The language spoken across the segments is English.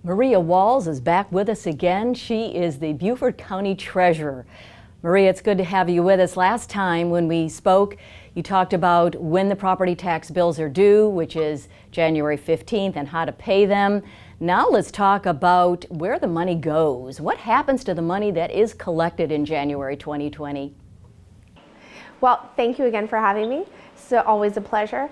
Maria Walls is back with us again. She is the Beaufort County Treasurer. Maria, it's good to have you with us. Last time when we spoke, you talked about when the property tax bills are due, which is January 15th, and how to pay them. Now let's talk about where the money goes. What happens to the money that is collected in January 2020? Well, thank you again for having me. It's always a pleasure.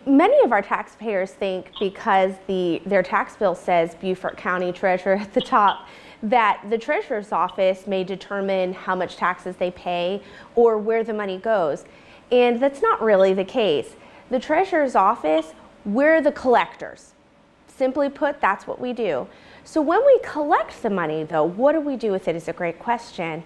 Many of our taxpayers think because their tax bill says Beaufort County Treasurer at the top, that the Treasurer's Office may determine how much taxes they pay or where the money goes. And that's not really the case. The Treasurer's Office, we're the collectors. Simply put, that's what we do. So when we collect the money, though, what do we do with it is a great question.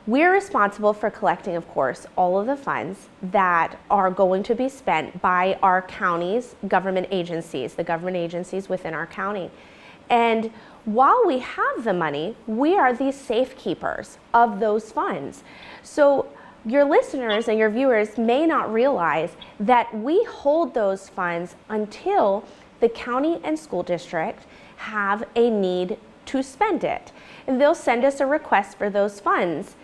We're responsible for collecting, of course, all of the funds that are going to be spent by our county's government agencies, the government agencies within our county. And while we have the money, we are the safekeepers of those funds. So your listeners and your viewers may not realize that we hold those funds until the county and school district have a need to spend it. And they'll send us a request for those funds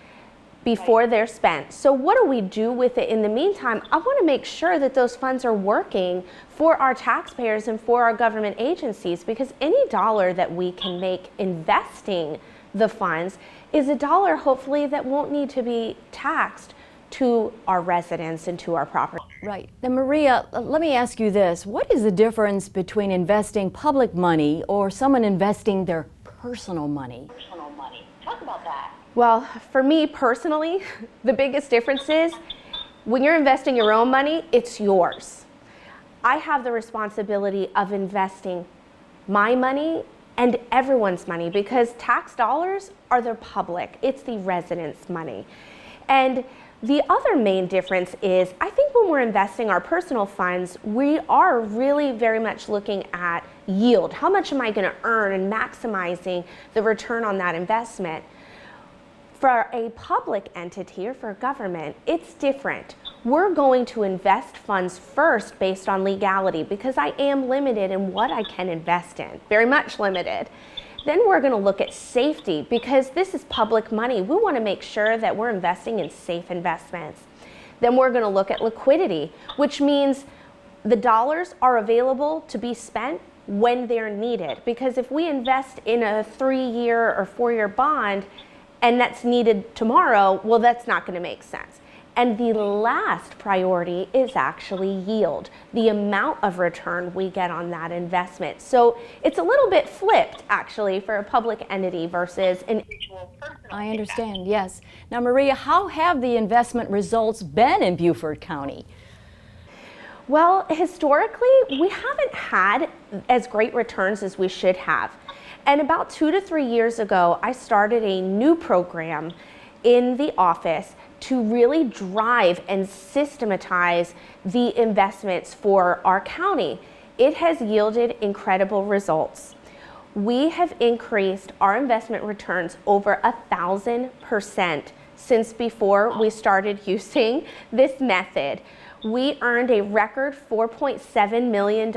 before they're spent. So what do we do with it in the meantime? I want to make sure that those funds are working for our taxpayers and for our government agencies, because any dollar that we can make investing the funds is a dollar hopefully that won't need to be taxed to our residents and to our property. Right. Now, Maria, let me ask you this. What is the difference between investing public money or someone investing their personal money? Talk about that. Well, for me personally, the biggest difference is when you're investing your own money, it's yours. I have the responsibility of investing my money and everyone's money because tax dollars are the public. It's the residents' money. And the other main difference is I think when we're investing our personal funds, we are really very much looking at yield. How much am I going to earn and maximizing the return on that investment? For a public entity or for a government, it's different. We're going to invest funds first based on legality because I am limited in what I can invest in, very much limited. Then we're going to look at safety because this is public money. We want to make sure that we're investing in safe investments. Then we're going to look at liquidity, which means the dollars are available to be spent when they're needed. Because if we invest in a 3-year or 4-year bond, and that's needed tomorrow, well, that's not going to make sense. And the last priority is actually yield, the amount of return we get on that investment. So it's a little bit flipped, actually, for a public entity versus an individual person. I understand, yes. Now, Maria, how have the investment results been in Beaufort County? Well, historically, we haven't had as great returns as we should have. And about 2 to 3 years ago, I started a new program in the office to really drive and systematize the investments for our county. It has yielded incredible results. We have increased our investment returns over 1,000% since before we started using this method. We earned a record $4.7 million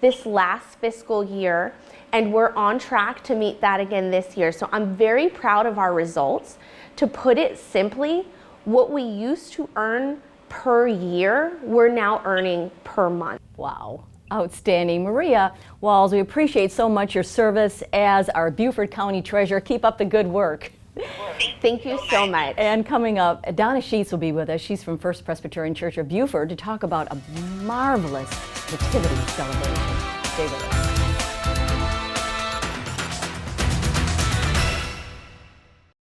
this last fiscal year, and we're on track to meet that again this year. So I'm very proud of our results. To put it simply, what we used to earn per year, we're now earning per month. Wow. Outstanding. Maria Walls, we appreciate so much your service as our Beaufort County Treasurer. Keep up the good work. Thank you so much. And coming up, Donna Sheets will be with us. She's from First Presbyterian Church of Beaufort to talk about a marvelous nativity celebration. Stay with us.